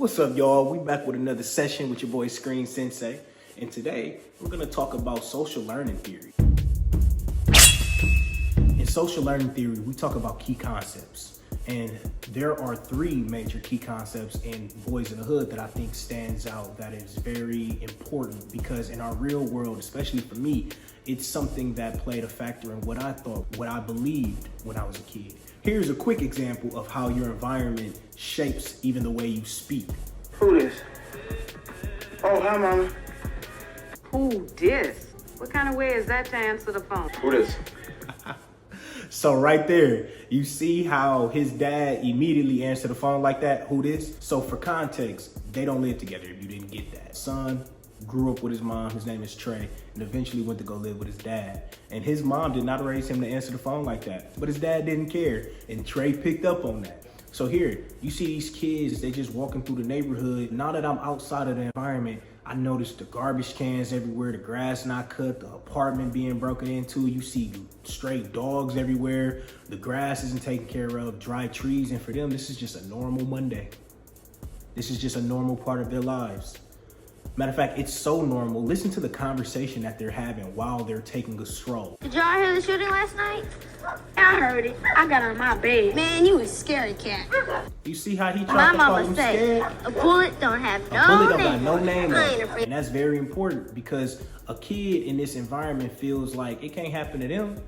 What's up, y'all? We back with another session with your boy Screen Sensei. And today, we're gonna talk about social learning theory. In social learning theory, we talk about key concepts. And there are three major key concepts in Boyz in the Hood that I think stands out that is very important because in our real world, especially for me, it's something that played a factor in what I thought, what I believed when I was a kid. Here's a quick example of how your environment shapes even the way you speak. Who this? Oh, hi, Mama. Who dis? What kind of way is that to answer the phone? Who this? So right there, you see how his dad immediately answered the phone like that, who this? So for context, they don't live together if you didn't get that. Son grew up with his mom, his name is Trey, and eventually went to go live with his dad. And his mom did not raise him to answer the phone like that, but his dad didn't care, and Trey picked up on that. So here, you see these kids, they just walking through the neighborhood. Now that I'm outside of the environment, I noticed the garbage cans everywhere, the grass not cut, the apartment being broken into. You see stray dogs everywhere. The grass isn't taken care of, dry trees. And for them, this is just a normal Monday. This is just a normal part of their lives. Matter of fact, it's so normal. Listen to the conversation that they're having while they're taking a stroll. Did y'all hear the shooting last night? I heard it. I got on my bed. Man, you a scary cat. You see how he My tried to call mama him said, scared? a bullet don't have A bullet don't name. got no name on I ain't it. afraid. And that's very important because a kid in this environment feels like it can't happen to them.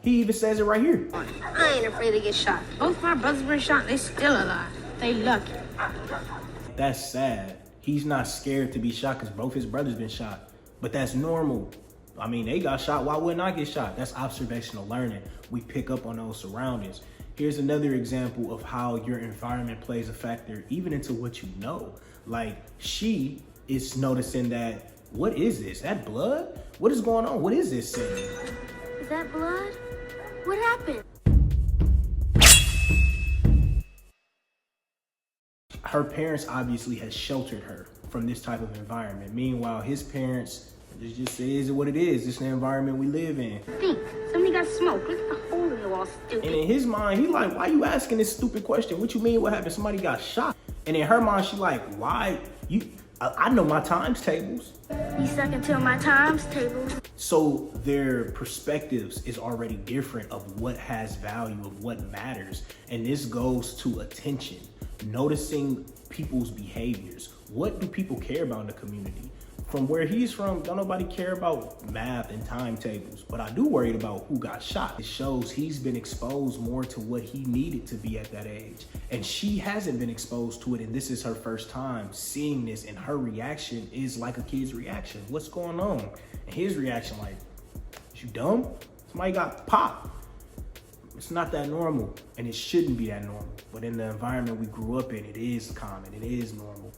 He even says it right here. I ain't afraid to get shot. Both my brothers been shot. They still alive. They lucky. That's sad. He's not scared to be shot because both his brothers been shot. But that's normal. I mean, they got shot. Why wouldn't I get shot? That's observational learning. We pick up on those surroundings. Here's another example of how your environment plays a factor even into what you know. Like she is noticing that, what is this? That blood? What is going on? What is this saying? Is that blood? What happened? Her parents obviously has sheltered her from this type of environment. Meanwhile, his parents, it just is what it is. This is the environment we live in. Think. Somebody got smoked. Look at the hole in the wall, stupid. And in his mind, he like, why you asking this stupid question? What you mean, what happened? Somebody got shot. And in her mind, she like, why? I know my times tables. You stuck into my times table. So their perspectives is already different of what has value, of what matters. And this goes to attention. Noticing people's behaviors. What do people care about in the community? From where he's from, don't nobody care about math and timetables, but I do worry about who got shot. It shows he's been exposed more to what he needed to be at that age. And she hasn't been exposed to it, and this is her first time seeing this, and her reaction is like a kid's reaction. What's going on? And his reaction like, is you dumb? Somebody got popped. It's not that normal, and it shouldn't be that normal. But in the environment we grew up in, it is common, it is normal.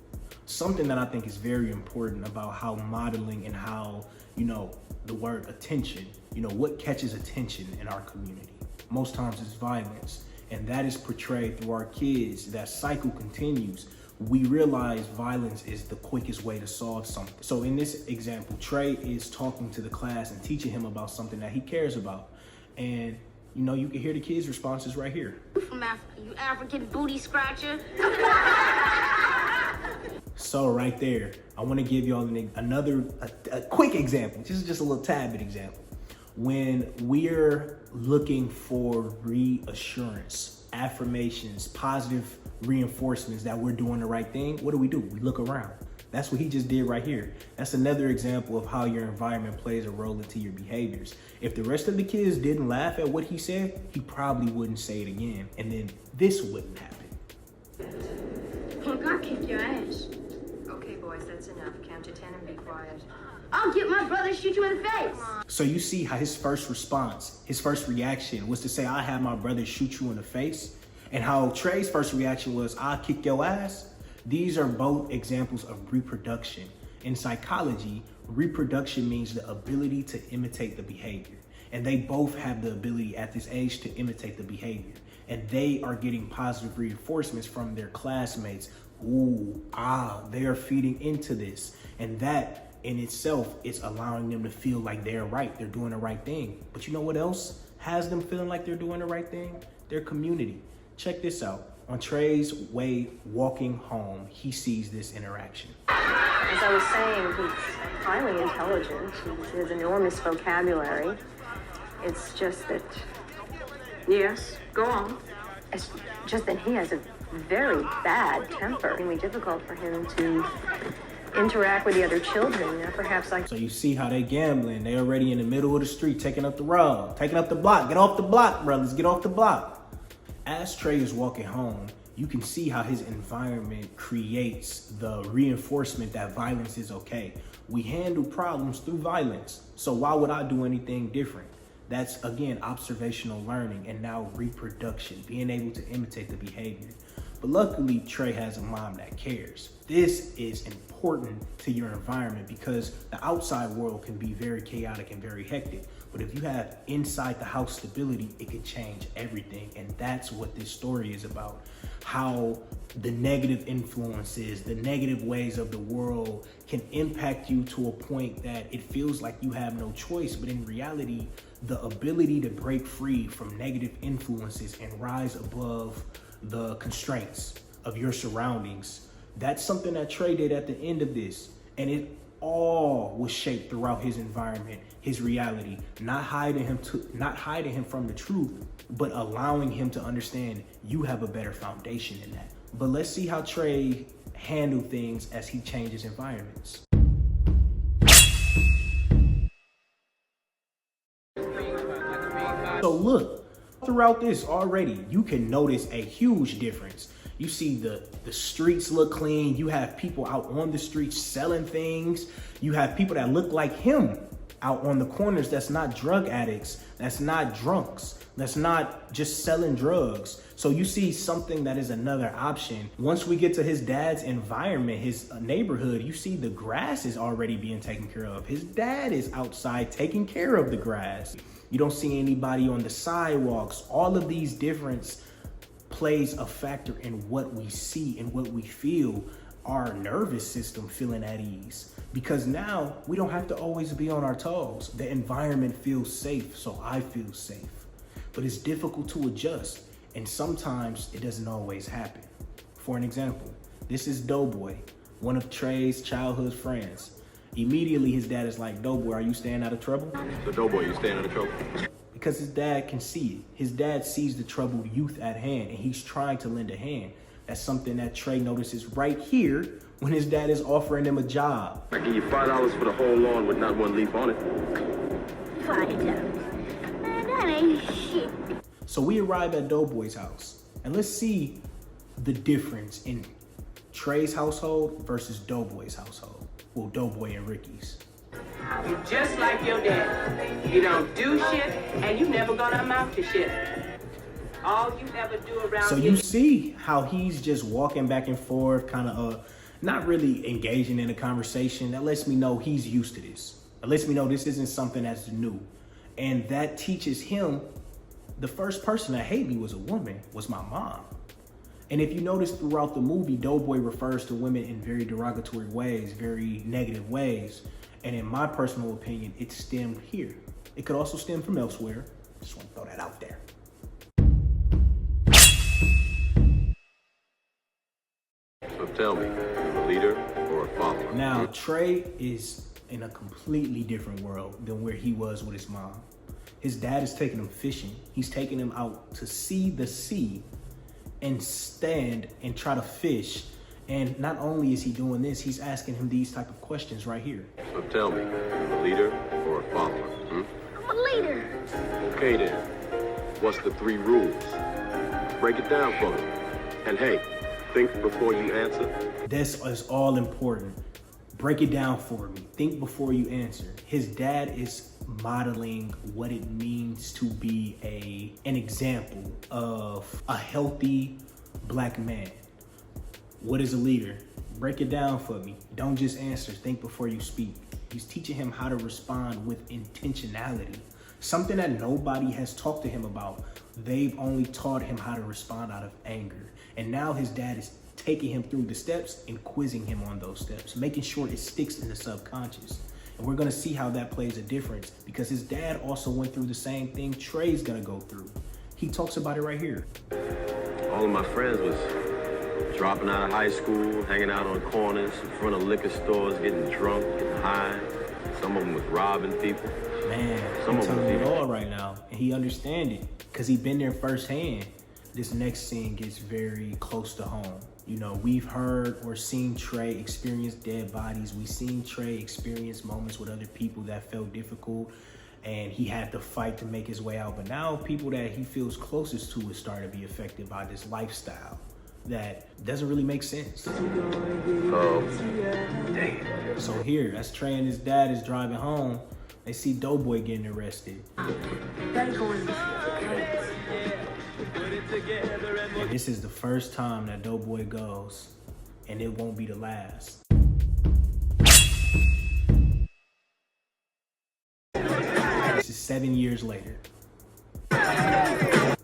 Something that I think is very important about how modeling and how, the word attention, what catches attention in our community. Most times it's violence, and that is portrayed through our kids. That cycle continues. We realize violence is the quickest way to solve something. So in this example, Trey is talking to the class and teaching him about something that he cares about. And you can hear the kids' responses right here. You from Africa, you African booty scratcher. So right there, I want to give y'all another quick example. This is just a little tad bit example. When we're looking for reassurance, affirmations, positive reinforcements that we're doing the right thing, what do? We look around. That's what he just did right here. That's another example of how your environment plays a role into your behaviors. If the rest of the kids didn't laugh at what he said, he probably wouldn't say it again. And then this wouldn't happen. Look, I'll kick your ass. Okay, boys, that's enough. Count to 10 and be quiet. I'll get my brother to shoot you in the face. So you see how his first response, his first reaction was to say, I have my brother shoot you in the face. And how Trey's first reaction was, I'll kick your ass. These are both examples of reproduction. In psychology, reproduction means the ability to imitate the behavior. And they both have the ability at this age to imitate the behavior. And they are getting positive reinforcements from their classmates. They are feeding into this. And that in itself is allowing them to feel like they're right. They're doing the right thing. But you know what else has them feeling like they're doing the right thing? Their community. Check this out. On Trey's way walking home, he sees this interaction. As I was saying, he's highly intelligent. He has enormous vocabulary. It's just that, Yes, go on. it's just that he has a very bad temper. It's going to be difficult for him to interact with the other children. Perhaps like. So you see how they gambling. They already in the middle of the street, taking up the road, taking up the block. Get off the block, brothers, get off the block. As Trey is walking home, you can see how his environment creates the reinforcement that violence is okay. We handle problems through violence. So why would I do anything different? That's, again, observational learning and now reproduction, being able to imitate the behavior. But luckily, Trey has a mom that cares. This is important to your environment because the outside world can be very chaotic and very hectic. But if you have inside the house stability, it can change everything. And that's what this story is about. How the negative influences, the negative ways of the world can impact you to a point that it feels like you have no choice. But in reality, the ability to break free from negative influences and rise above the constraints of your surroundings, that's something that Trey did at the end of this. And it all was shaped throughout his environment, his reality, not hiding him from the truth, but allowing him to understand you have a better foundation in that. But let's see how Trey handled things as he changes environments. So look, throughout this already, you can notice a huge difference. You see the streets look clean. You have people out on the streets selling things. You have people that look like him out on the corners that's not drug addicts, that's not drunks, that's not just selling drugs. So you see something that is another option. Once we get to his dad's environment, his neighborhood, you see the grass is already being taken care of. His dad is outside taking care of the grass. You don't see anybody on the sidewalks. All of these differences plays a factor in what we see and what we feel, our nervous system feeling at ease. Because now we don't have to always be on our toes. The environment feels safe, so I feel safe. But it's difficult to adjust, and sometimes it doesn't always happen. For an example, this is Doughboy, one of Trey's childhood friends. Immediately his dad is like, Doughboy, are you staying out of trouble? So Doughboy, you staying out of trouble? Because his dad can see it. His dad sees the troubled youth at hand, and he's trying to lend a hand. That's something that Trey notices right here when his dad is offering him a job. I give you $5 for the whole lawn with not one leaf on it. $5. Man, that ain't shit. So we arrive at Doughboy's house, and let's see the difference in Trey's household versus Doughboy's household. Well, Doughboy and Ricky's. You just like your dad. You don't do shit, and you never gonna amount to shit. All you ever do around So here. you see how he's just walking back and forth, kind of not really engaging in a conversation. That lets me know he's used to this. It lets me know this isn't something that's new. And that teaches him, the first person that hated me was a woman, was my mom. And if you notice throughout the movie, Doughboy refers to women in very derogatory ways, very negative ways. And in my personal opinion, it stemmed here. It could also stem from elsewhere. Just want to throw that out there. So tell me, a leader or a follower? Now, Trey is in a completely different world than where he was with his mom. His dad is taking him fishing. He's taking him out to see the sea and stand and try to fish. And not only is he doing this, he's asking him these type of questions right here. So tell me, a leader or a follower? I'm a leader. Okay then, what's the 3 rules? Break it down for me. And hey, think before you answer. This is all important. Break it down for me. Think before you answer. His dad is modeling what it means to be an example of a healthy black man. What is a leader? Break it down for me. Don't just answer. Think before you speak. He's teaching him how to respond with intentionality. Something that nobody has talked to him about. They've only taught him how to respond out of anger. And now his dad is taking him through the steps and quizzing him on those steps, making sure it sticks in the subconscious. And we're gonna see how that plays a difference because his dad also went through the same thing Trey's gonna go through. He talks about it right here. All of my friends was dropping out of high school, hanging out on corners, in front of liquor stores, getting drunk, getting high. Some of them was robbing people. Man, Some I'm of them telling you was it all right now, and he understand it because he been there firsthand. This next scene gets very close to home. You know, we've heard or seen Trey experience dead bodies. We've seen Trey experience moments with other people that felt difficult, and he had to fight to make his way out. But now people that he feels closest to is starting to be affected by this lifestyle that doesn't really make sense. Oh, damn. So here, that's Trey and his dad is driving home. They see Doughboy getting arrested. And this is the first time that Doughboy goes, and it won't be the last. This is 7 years later.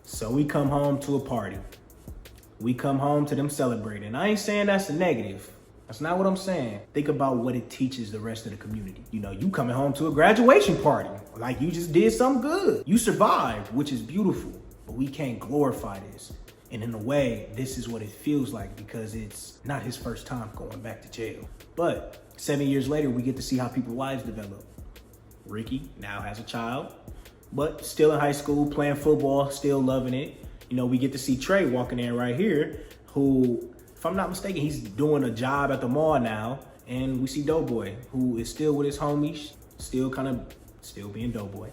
So we come home to a party. We come home to them celebrating. I ain't saying that's a negative. That's not what I'm saying. Think about what it teaches the rest of the community. You know, you coming home to a graduation party, like you just did something good. You survived, which is beautiful, but we can't glorify this. And in a way, this is what it feels like because it's not his first time going back to jail. But 7 years later, we get to see how people's lives develop. Ricky now has a child, but still in high school, playing football, still loving it. You know, we get to see Trey walking in right here, who, if I'm not mistaken, he's doing a job at the mall now. And we see Doughboy, who is still with his homies, still being Doughboy.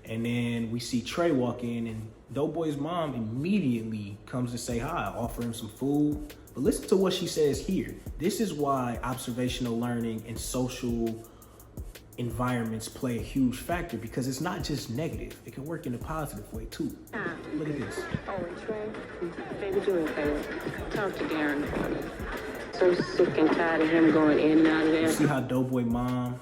And then we see Trey walk in, and Doughboy's mom immediately comes to say hi, offer him some food. But listen to what she says here. This is why observational learning and social environments play a huge factor, because it's not just negative. It can work in a positive way too. Look at this. Oh, and Trey, baby, do me a favor. Talk to Darren for me. So sick and tired of him going in and out of there. You see how Doughboy mom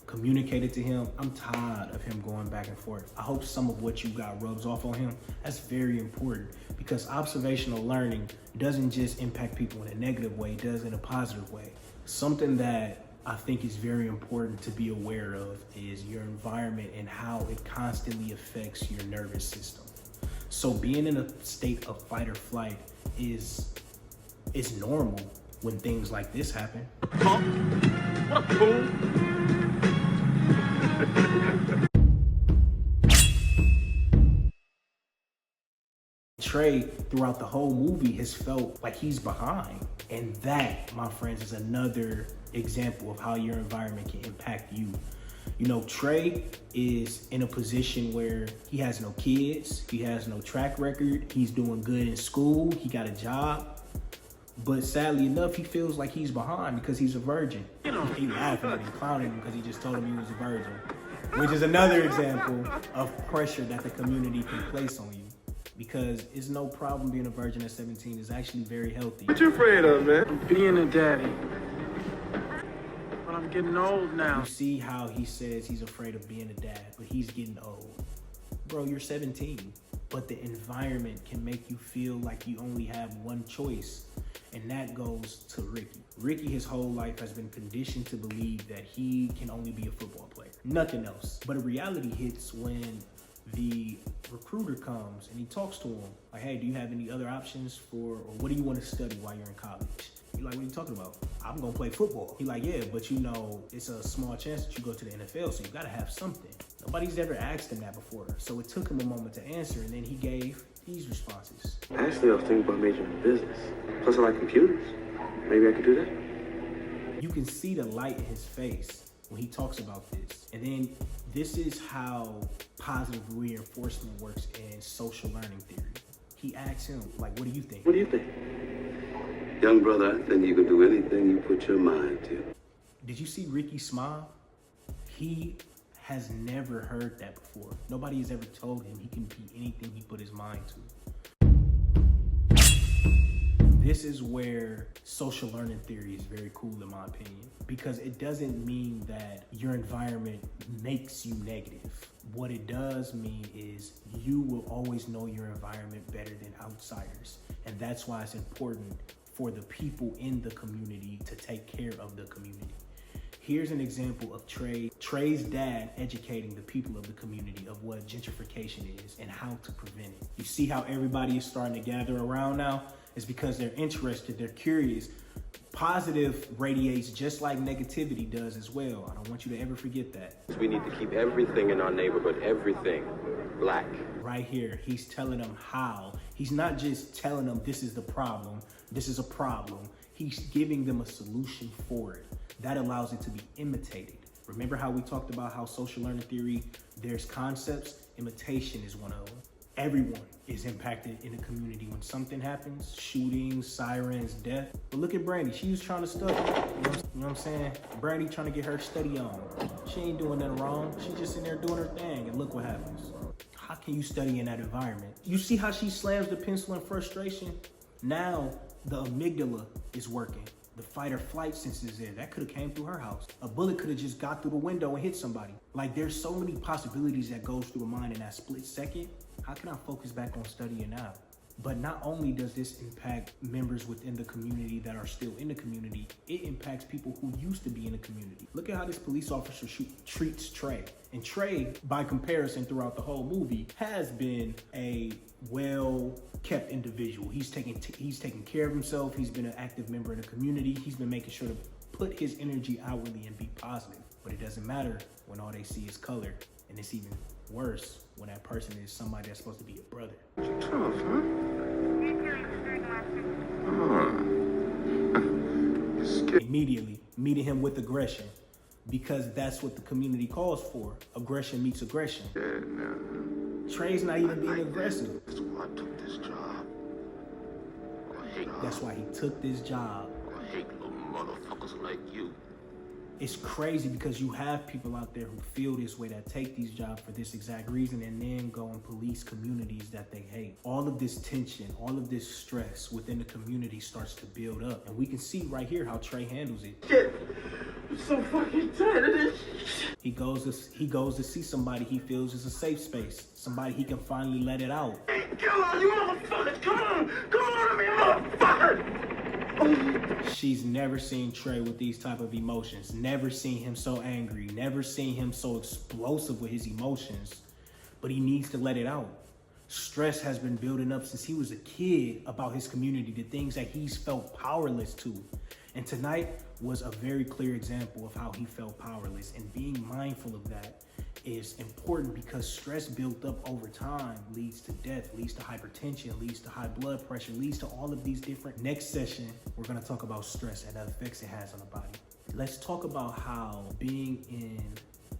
communicated to him? I'm tired of him going back and forth. I hope some of what you got rubs off on him. That's very important, because observational learning doesn't just impact people in a negative way, it does in a positive way. Something that I think is very important to be aware of is your environment and how it constantly affects your nervous system. So being in a state of fight or flight is normal when things like this happen. Huh? What a fool. Trey, throughout the whole movie, has felt like he's behind. And that, my friends, is another example of how your environment can impact you. You know, Trey is in a position where he has no kids, he has no track record, he's doing good in school, he got a job. But sadly enough, he feels like he's behind because he's a virgin. You know, he laughing at him, clowning him because he just told him he was a virgin. Which is another example of pressure that the community can place on you. Because it's no problem being a virgin at 17. It's actually very healthy. What you afraid of, man? Being a daddy. But I'm getting old now. You see how he says he's afraid of being a dad, but he's getting old. Bro, you're 17. But the environment can make you feel like you only have one choice. And that goes to Ricky. Ricky, his whole life, has been conditioned to believe that he can only be a football player. Nothing else. But a reality hits when the recruiter comes and he talks to him like, hey, do you have any other options for, or what do you want to study while you're in college? He's like, what are you talking about? I'm gonna play football. He's like, yeah, but you know, it's a small chance that you go to the NFL, so you gotta have something. Nobody's ever asked him that before. So it took him a moment to answer, and then he gave these responses. Actually, I was thinking about majoring in business. Plus, I like computers. Maybe I could do that. You can see the light in his face when he talks about this. And then this is how positive reinforcement works in social learning theory. He asks him, like, what do you think? What do you think? Young brother, I think you can do anything you put your mind to. Did you see Ricky smile? He has never heard that before. Nobody has ever told him he can be anything he put his mind to. This is where social learning theory is very cool, in my opinion, because it doesn't mean that your environment makes you negative. What it does mean is you will always know your environment better than outsiders. And that's why it's important for the people in the community to take care of the community. Here's an example of Trey's dad educating the people of the community of what gentrification is and how to prevent it. You see how everybody is starting to gather around now? It's because they're interested, they're curious. Positive radiates just like negativity does as well. I don't want you to ever forget that. We need to keep everything in our neighborhood, everything, black. Right here, he's telling them how. He's not just telling them this is the problem, this is a problem. He's giving them a solution for it. That allows it to be imitated. Remember how we talked about how social learning theory, there's concepts, imitation is one of them. Everyone is impacted in the community when something happens, shootings, sirens, death. But look at Brandy, she was trying to study. You know what I'm saying? Brandy trying to get her study on. She ain't doing nothing wrong. She just in there doing her thing, and look what happens. How can you study in that environment? You see how she slams the pencil in frustration? Now the amygdala is working. The fight or flight sense is there. That could have came through her house. A bullet could have just got through the window and hit somebody. Like, there's so many possibilities that goes through a mind in that split second. How can I focus back on studying now? But not only does this impact members within the community that are still in the community, it impacts people who used to be in the community. Look at how this police officer treats Trey. And Trey, by comparison throughout the whole movie, has been a well-kept individual. He's taking care of himself. He's been an active member in the community. He's been making sure to put his energy outwardly and be positive. But it doesn't matter when all they see is color. And it's even worse when that person is somebody that's supposed to be a brother. Tough, huh? Immediately meeting him with aggression, because that's what the community calls for. Aggression meets aggression. Yeah, no. Trey's not even being aggressive. That's why I took this job. That's why he took this job. I hate little motherfuckers like you. It's crazy because you have people out there who feel this way, that take these jobs for this exact reason, and then go and police communities that they hate. All of this tension, all of this stress within the community starts to build up. And we can see right here how Trey handles it. Shit. I'm so fucking tired of this. He goes to see somebody he feels is a safe space, somebody he can finally let it out. Hey, come on, you motherfuckers. Come on to me, motherfucker. She's never seen Trey with these type of emotions, never seen him so angry, never seen him so explosive with his emotions, but he needs to let it out. Stress has been building up since he was a kid about his community, the things that he's felt powerless to. And tonight was a very clear example of how he felt powerless, and being mindful of that is important because stress built up over time leads to death, leads to hypertension, leads to high blood pressure, leads to all of these different. Next session, we're going to talk about stress and the effects it has on the body. Let's talk about how being in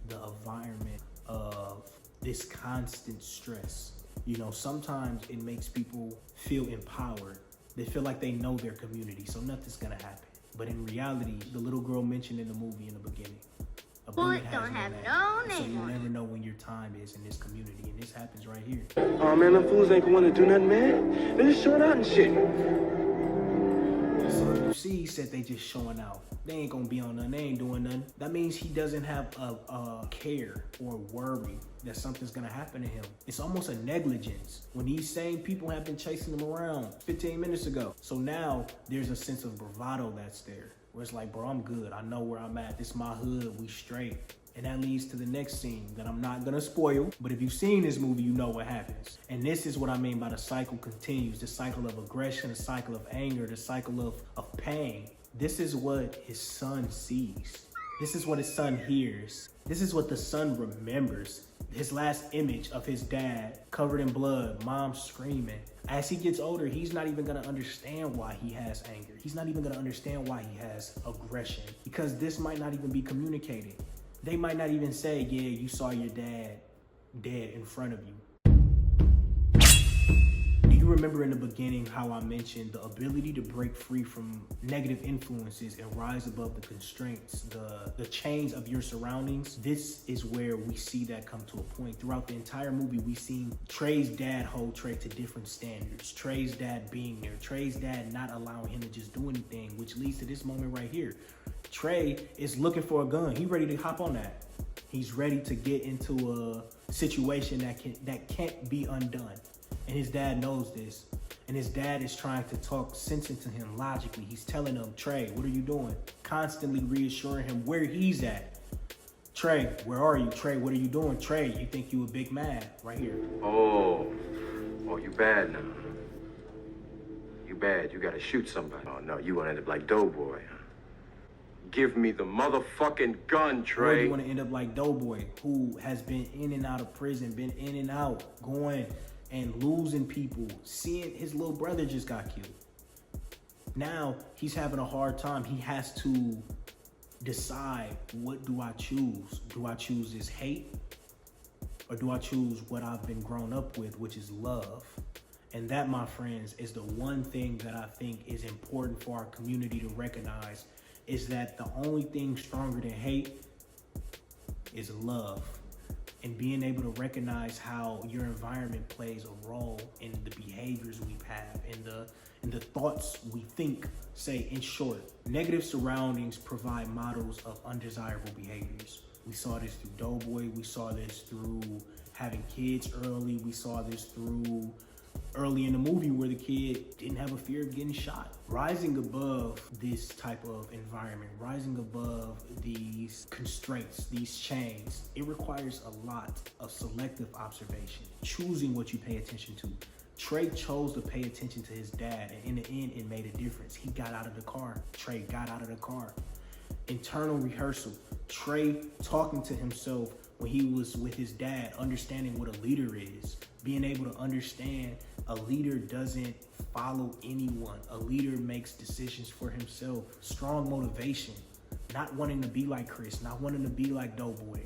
the environment of this constant stress, you know, sometimes it makes people feel empowered. They feel like they know their community, so nothing's going to happen. But in reality, the little girl mentioned in the movie in the beginning, a bullet don't have name. no So name you on it. never know when your time is in this community, and this happens right here. Oh man, them fools ain't gonna wanna do nothing, man. They just showing out and shit. So you see, he said they just showing out. They ain't gonna be on nothing, they ain't doing nothing. That means he doesn't have a care or worry that something's gonna happen to him. It's almost a negligence when these same people have been chasing him around 15 minutes ago. So now there's a sense of bravado that's there, where it's like, bro, I'm good. I know where I'm at. This is my hood. We straight. And that leads to the next scene that I'm not gonna spoil, but if you've seen this movie, you know what happens. And this is what I mean by the cycle continues, the cycle of aggression, the cycle of anger, the cycle of pain. This is what his son sees. This is what his son hears. This is what the son remembers. His last image of his dad covered in blood, mom screaming. As he gets older, he's not even gonna understand why he has anger. He's not even gonna understand why he has aggression, because this might not even be communicated. They might not even say, yeah, you saw your dad dead in front of you. Do you remember in the beginning how I mentioned the ability to break free from negative influences and rise above the constraints, the chains of your surroundings? This is where we see that come to a point. Throughout the entire movie, we've seen Trey's dad hold Trey to different standards. Trey's dad being there. Trey's dad not allowing him to just do anything, which leads to this moment right here. Trey is looking for a gun. He's ready to hop on that. He's ready to get into a situation that can't be undone. And his dad knows this. And his dad is trying to talk sense into him logically. He's telling him, Trey, what are you doing? Constantly reassuring him where he's at. Trey, where are you? Trey, what are you doing? Trey, you think you a big mad? Right here. Oh, you bad now. You bad, you gotta shoot somebody. Oh no, you wanna end up like Doughboy, huh? Give me the motherfucking gun, Or Trey. you want to end up like Doughboy, who has been in and out of prison, been in and out, going and losing people, seeing his little brother just got killed. Now he's having a hard time. He has to decide, what do I choose? Do I choose this hate? Or do I choose what I've been grown up with, which is love? And that, my friends, is the one thing that I think is important for our community to recognize, is that the only thing stronger than hate is love. And being able to recognize how your environment plays a role in the behaviors we have, in the thoughts we think. Say, in short, negative surroundings provide models of undesirable behaviors. We saw this through Doughboy. We saw this through having kids early. We saw this through early in the movie where the kid didn't have a fear of getting shot. Rising above this type of environment, rising above these constraints, these chains, it requires a lot of selective observation, choosing what you pay attention to. Trey chose to pay attention to his dad, and in the end, it made a difference. He got out of the car. Trey got out of the car. Internal rehearsal. Trey talking to himself when he was with his dad, understanding what a leader is, being able to understand a leader doesn't follow anyone. A leader makes decisions for himself. Strong motivation, not wanting to be like Chris, not wanting to be like Doughboy.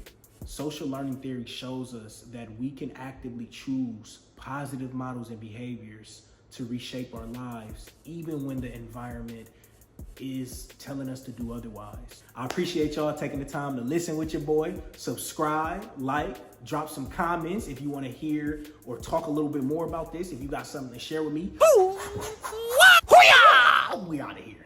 Social learning theory shows us that we can actively choose positive models and behaviors to reshape our lives, even when the environment is telling us to do otherwise. I appreciate y'all taking the time to listen with your boy. Subscribe, like, drop some comments if you want to hear or talk a little bit more about this. If you got something to share with me, we out of here.